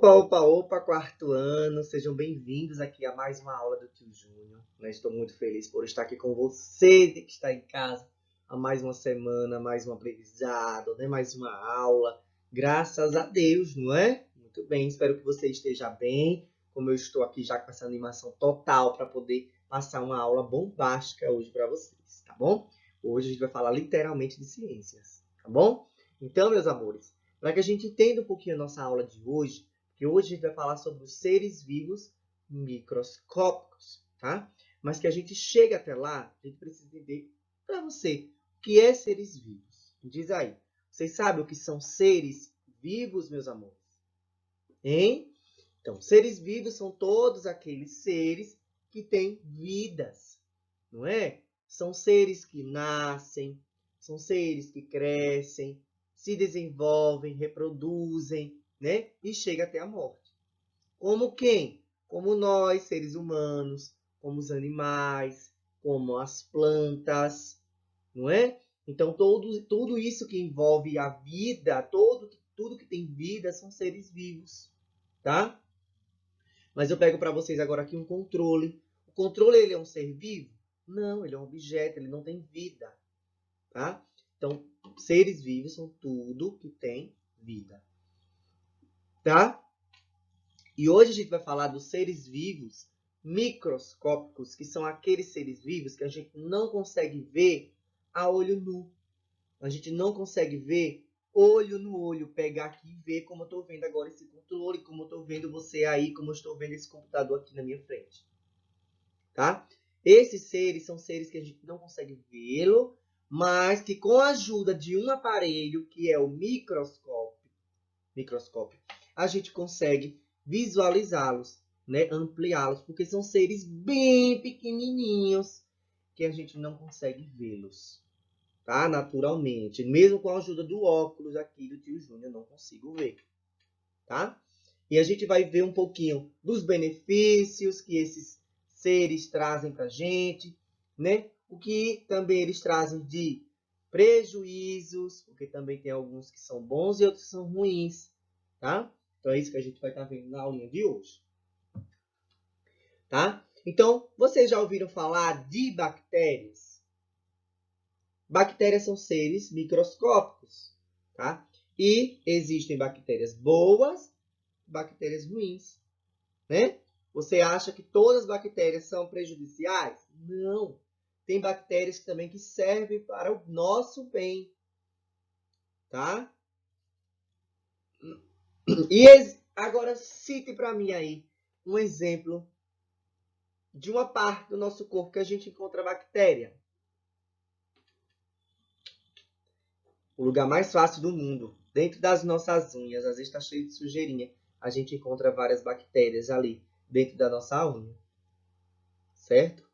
Opa, opa, opa, quarto ano, sejam bem-vindos aqui a mais uma aula do Tio Júnior. Estou muito feliz por estar aqui com você que está em casa há mais uma semana, mais um aprendizado, mais uma aula. Graças a Deus, não é? Muito bem, espero que você esteja bem, como eu estou aqui já com essa animação total para poder passar uma aula bombástica hoje para vocês, tá bom? Hoje a gente vai falar literalmente de ciências, tá bom? Então, meus amores, para que a gente entenda um pouquinho a nossa aula de hoje, porque hoje a gente vai falar sobre os seres vivos microscópicos, tá? Mas que a gente chega até lá, a gente precisa entender para você o que é seres vivos. Diz aí, vocês sabem o que são seres vivos, meus amores? Hein? Então, seres vivos são todos aqueles seres que têm vidas, não é? São seres que nascem, são seres que crescem, se desenvolvem, reproduzem, né? E chega até a morte. Como quem? Como nós, seres humanos, como os animais, como as plantas, não é? Então, tudo isso que envolve a vida, tudo que tem vida são seres vivos, tá? Mas eu pego para vocês agora aqui um controle. O controle, ele é um ser vivo? Não, ele é um objeto, ele não tem vida, tá? Então, seres vivos são tudo que tem vida, tá? E hoje a gente vai falar dos seres vivos microscópicos, que são aqueles seres vivos que a gente não consegue ver a olho nu. A gente não consegue ver olho no olho, pegar aqui e ver como eu estou vendo agora esse controle, como eu estou vendo você aí, como eu estou vendo esse computador aqui na minha frente, tá? Esses seres são seres que a gente não consegue vê-lo, mas que com a ajuda de um aparelho, que é o microscópio, a gente consegue visualizá-los, né? Ampliá-los, porque são seres bem pequenininhos que a gente não consegue vê-los, tá? Naturalmente. Mesmo com a ajuda do óculos aqui do Tio Júnior, eu não consigo ver, tá? E a gente vai ver um pouquinho dos benefícios que esses seres trazem para a gente, né? O que também eles trazem de prejuízos, porque também tem alguns que são bons e outros que são ruins, tá? Então é isso que a gente vai estar vendo na aulinha de hoje, tá? Então, vocês já ouviram falar de bactérias? Bactérias são seres microscópicos, tá? E existem bactérias boas, bactérias ruins, né? Você acha que todas as bactérias são prejudiciais? Não. Tem bactérias também que servem para o nosso bem, tá? E agora cite para mim aí um exemplo de uma parte do nosso corpo que a gente encontra bactéria. O lugar mais fácil do mundo, dentro das nossas unhas, às vezes está cheio de sujeirinha, a gente encontra várias bactérias ali dentro da nossa unha, certo?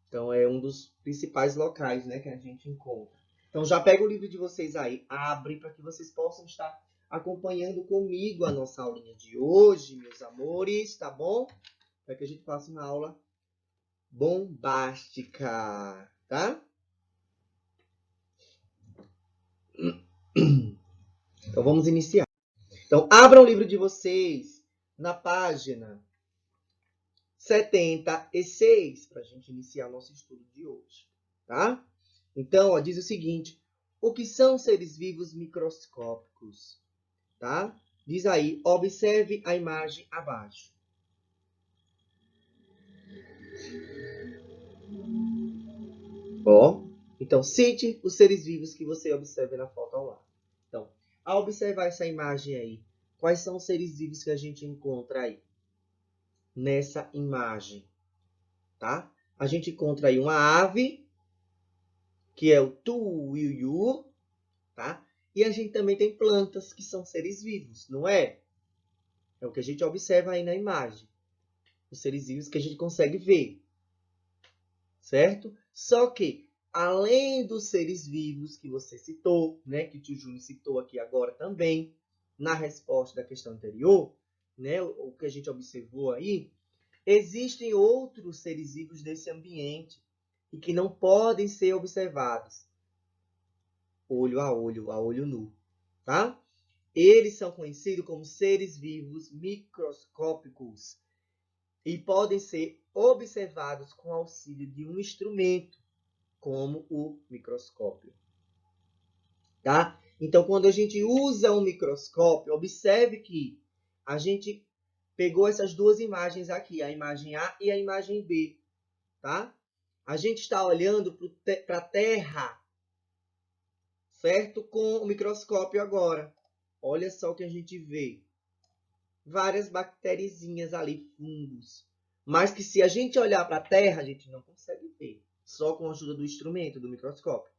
Então, é um dos principais locais, né, que a gente encontra. Então, já pega o livro de vocês aí, abre para que vocês possam estar acompanhando comigo a nossa aulinha de hoje, meus amores, tá bom? Para que a gente faça uma aula bombástica, tá? Então, vamos iniciar. Então, abram o livro de vocês na página 76 para a gente iniciar nosso estudo de hoje, tá? Então, ó, diz o seguinte: o que são seres vivos microscópicos, tá? Diz aí, observe a imagem abaixo. Ó, então cite os seres vivos que você observa na foto ao lado. Então, ao observar essa imagem aí, quais são os seres vivos que a gente encontra aí nessa imagem, tá? A gente encontra aí uma ave, que é o tuiuiu, tá? E a gente também tem plantas que são seres vivos, não é? É o que a gente observa aí na imagem. Os seres vivos que a gente consegue ver, certo? Só que, além dos seres vivos que você citou, né, que o tio Júnior citou aqui agora também, na resposta da questão anterior, né, o que a gente observou aí, existem outros seres vivos nesse ambiente e que não podem ser observados olho a olho nu, tá? Eles são conhecidos como seres vivos microscópicos e podem ser observados com auxílio de um instrumento, como o microscópio. Tá? Então, quando a gente usa um microscópio, observe que a gente pegou essas duas imagens aqui, a imagem A e a imagem B. Tá? A gente está olhando para a Terra, certo? Com o microscópio agora. Olha só o que a gente vê. Várias bactériazinhas ali, fungos. Mas que se a gente olhar para a Terra, a gente não consegue ver. Só com a ajuda do instrumento, do microscópio.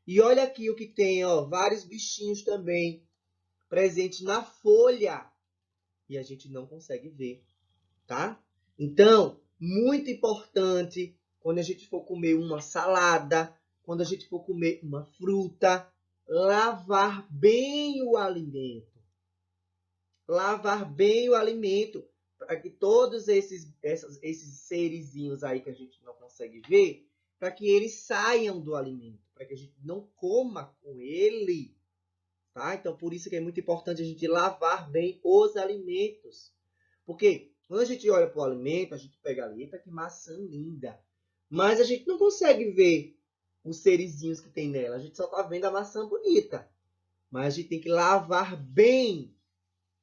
E olha aqui o que tem, ó, vários bichinhos também presentes na folha. E a gente não consegue ver, tá? Então, muito importante quando a gente for comer uma salada, quando a gente for comer uma fruta, lavar bem o alimento. Lavar bem o alimento para que todos esses serizinhos aí que a gente não consegue ver, para que eles saiam do alimento, para que a gente não coma com ele, tá? Então, por isso que é muito importante a gente lavar bem os alimentos. Porque quando a gente olha para o alimento, a gente pega ali, eita, que maçã linda. Mas a gente não consegue ver os serizinhos que tem nela. A gente só está vendo a maçã bonita. Mas a gente tem que lavar bem,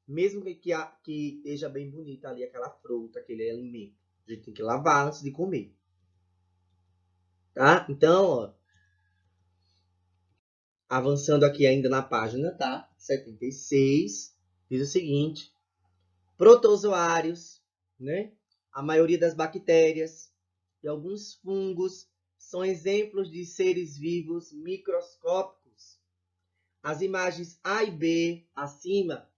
mesmo que esteja bem bonita ali aquela fruta, aquele alimento. A gente tem que lavar antes de comer. Tá? Então, ó, avançando aqui ainda na página, tá? 76, diz o seguinte: protozoários, né? A maioria das bactérias e alguns fungos são exemplos de seres vivos microscópicos. As imagens A e B acima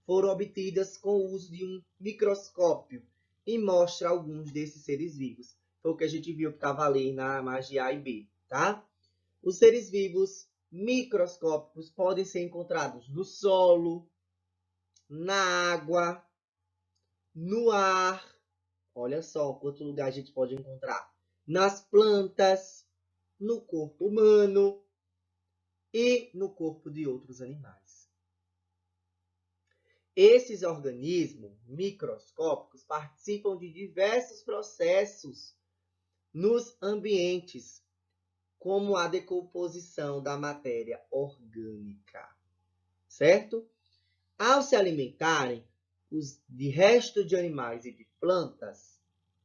foram obtidas com o uso de um microscópio e mostra alguns desses seres vivos. Foi o que a gente viu que estava ali na imagem A e B, tá? Os seres vivos microscópicos podem ser encontrados no solo, na água, no ar. Olha só quanto lugar a gente pode encontrar. Nas plantas, no corpo humano e no corpo de outros animais. Esses organismos microscópicos participam de diversos processos nos ambientes, como a decomposição da matéria orgânica, certo? Ao se alimentarem de resto de animais e de plantas,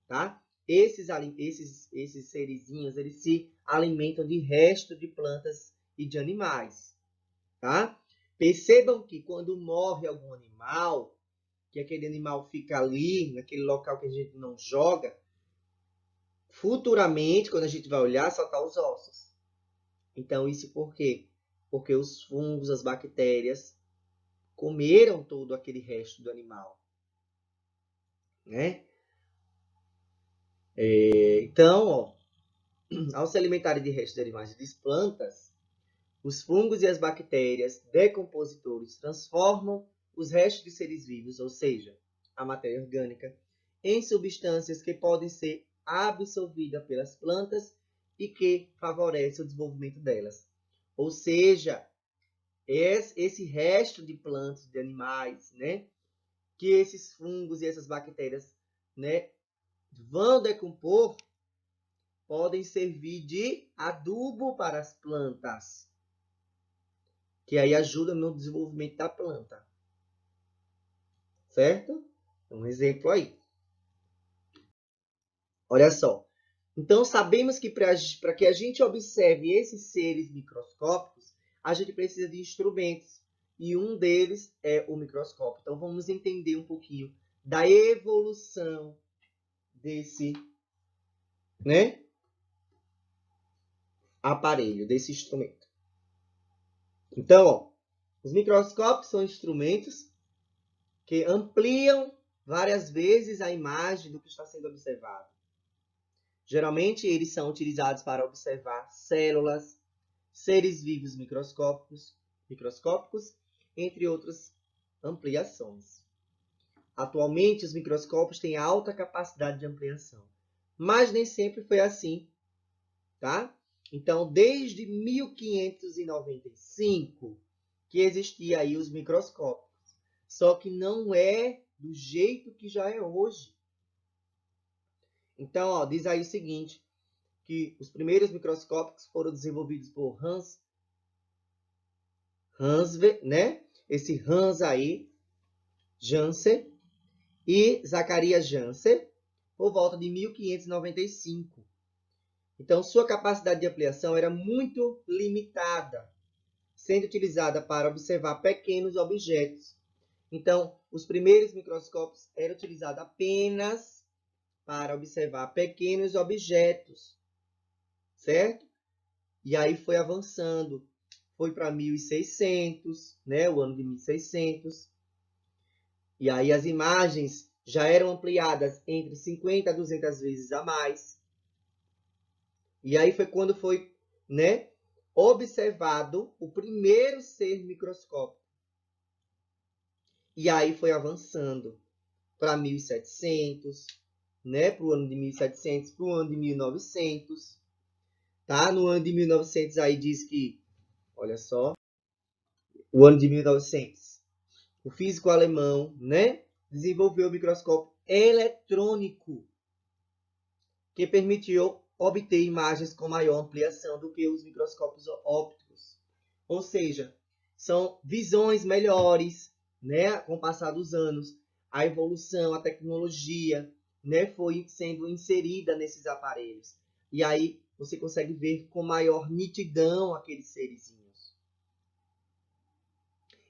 tá? Esses serizinhos, eles se alimentam de resto de plantas e de animais, tá? Percebam que quando morre algum animal, que aquele animal fica ali, naquele local que a gente não joga, futuramente, quando a gente vai olhar, só tá os ossos. Então, isso por quê? Porque os fungos, as bactérias, comeram todo aquele resto do animal, né? Então, ó, ao se alimentarem de restos de animais e de plantas, os fungos e as bactérias decompositores transformam os restos de seres vivos, ou seja, a matéria orgânica, em substâncias que podem ser absorvidas pelas plantas e que favorecem o desenvolvimento delas. Ou seja, esse resto de plantas, de animais, né, que esses fungos e essas bactérias, né, vão decompor, podem servir de adubo para as plantas, que aí ajuda no desenvolvimento da planta. Certo? Um exemplo aí. Olha só. Então, sabemos que para que a gente observe esses seres microscópicos, a gente precisa de instrumentos. E um deles é o microscópio. Então, vamos entender um pouquinho da evolução desse, né, aparelho, desse instrumento. Então, ó, os microscópios são instrumentos que ampliam várias vezes a imagem do que está sendo observado. Geralmente, eles são utilizados para observar células, seres vivos microscópicos, entre outras ampliações. Atualmente, os microscópios têm alta capacidade de ampliação, mas nem sempre foi assim, tá? Então, desde 1595 que existia aí os microscópios. só que não é do jeito que já é hoje. Então, ó, diz aí o seguinte, que os primeiros microscópios foram desenvolvidos por Hans, né? Esse Hans aí, Janssen e Zacarias Janssen, por volta de 1595. Então, sua capacidade de ampliação era muito limitada, sendo utilizada para observar pequenos objetos. Então, os primeiros microscópios eram utilizados apenas para observar pequenos objetos, certo? E aí foi avançando, foi para 1600, né? O ano de 1600. E aí as imagens já eram ampliadas entre 50 a 200 vezes a mais. E aí foi quando foi, né, observado o primeiro ser microscópico. E aí foi avançando para 1700, né, para o ano de 1700, para o ano de 1900. Tá? No ano de 1900 aí diz que, olha só, o ano de 1900, o físico alemão, né, desenvolveu o microscópio eletrônico, que permitiu obter imagens com maior ampliação do que os microscópios ópticos. Ou seja, são visões melhores, né? Com o passar dos anos, a evolução, a tecnologia, né, foi sendo inserida nesses aparelhos. E aí você consegue ver com maior nitidão aqueles serizinhos.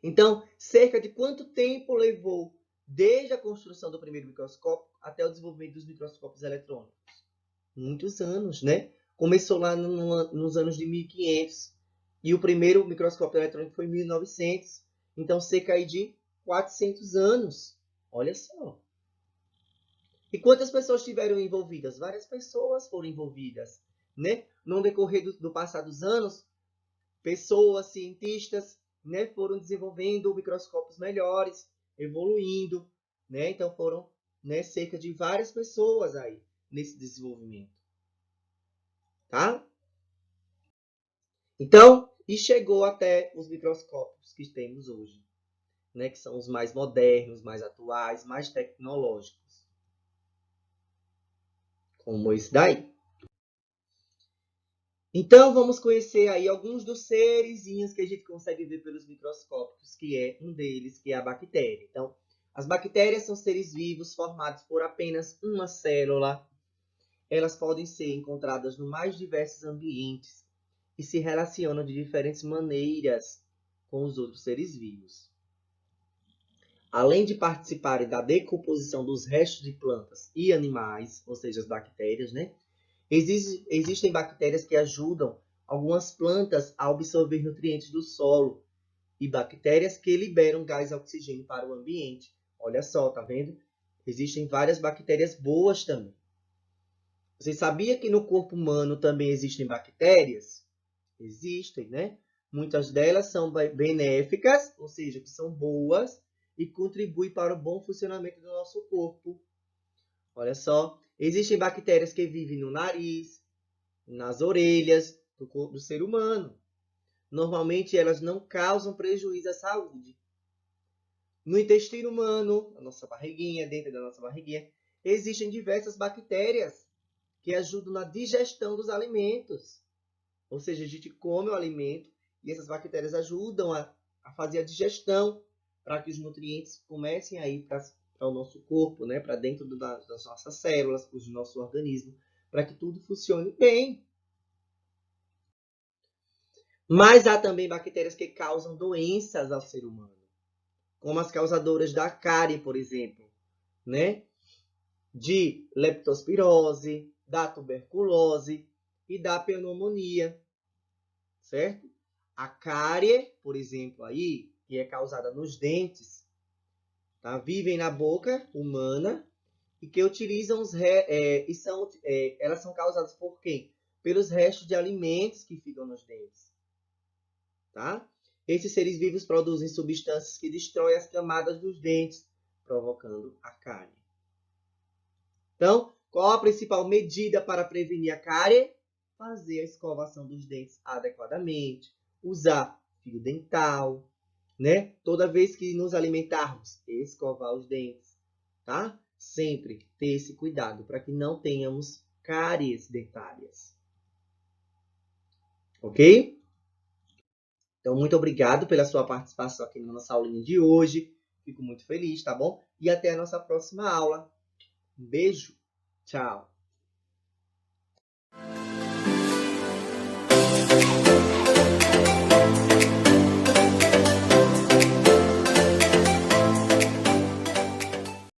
Então, cerca de quanto tempo levou desde a construção do primeiro microscópio até o desenvolvimento dos microscópios eletrônicos? Muitos anos, né? Começou lá nos anos de 1500 e o primeiro microscópio eletrônico foi em 1900. Então, cerca aí de 400 anos. Olha só. E quantas pessoas estiveram envolvidas? Várias pessoas foram envolvidas, né? No decorrer do passar dos anos, pessoas, cientistas, né, foram desenvolvendo microscópios melhores, evoluindo, né? Então foram, né, cerca de várias pessoas aí nesse desenvolvimento, tá? Então, e chegou até os microscópios que temos hoje, né, que são os mais modernos, mais atuais, mais tecnológicos, como esse daí. Então, vamos conhecer aí alguns dos serezinhos que a gente consegue ver pelos microscópios, que é um deles, que é a bactéria. Então, as bactérias são seres vivos formados por apenas uma célula. Elas podem ser encontradas nos mais diversos ambientes e se relacionam de diferentes maneiras com os outros seres vivos. Além de participarem da decomposição dos restos de plantas e animais, ou seja, as bactérias, né? Existem bactérias que ajudam algumas plantas a absorver nutrientes do solo e bactérias que liberam gás oxigênio para o ambiente. Olha só, tá vendo? Existem várias bactérias boas também. Você sabia que no corpo humano também existem bactérias? Existem, né? Muitas delas são benéficas, ou seja, que são boas e contribuem para o bom funcionamento do nosso corpo. Olha só, existem bactérias que vivem no nariz, nas orelhas do corpo do ser humano. Normalmente elas não causam prejuízo à saúde. No intestino humano, na nossa barriguinha, dentro da nossa barriguinha, existem diversas bactérias que ajudam na digestão dos alimentos. Ou seja, a gente come o alimento e essas bactérias ajudam a fazer a digestão para que os nutrientes comecem a ir para o nosso corpo, né? Para dentro das nossas células, para o nosso organismo, para que tudo funcione bem. Mas há também bactérias que causam doenças ao ser humano, como as causadoras da cárie, por exemplo, né? De leptospirose, da tuberculose e da pneumonia, certo? A cárie, por exemplo, aí, que é causada nos dentes, tá? Vivem na boca humana e que utilizam elas são causadas por quem? Pelos restos de alimentos que ficam nos dentes, tá? Esses seres vivos produzem substâncias que destroem as camadas dos dentes, provocando a cárie. Então, qual a principal medida para prevenir a cárie? Fazer a escovação dos dentes adequadamente, usar fio dental, né? Toda vez que nos alimentarmos, escovar os dentes, tá? Sempre ter esse cuidado para que não tenhamos cáries dentárias. Ok? Então, muito obrigado pela sua participação aqui na nossa aulinha de hoje. Fico muito feliz, tá bom? E até a nossa próxima aula. Um beijo. Tchau.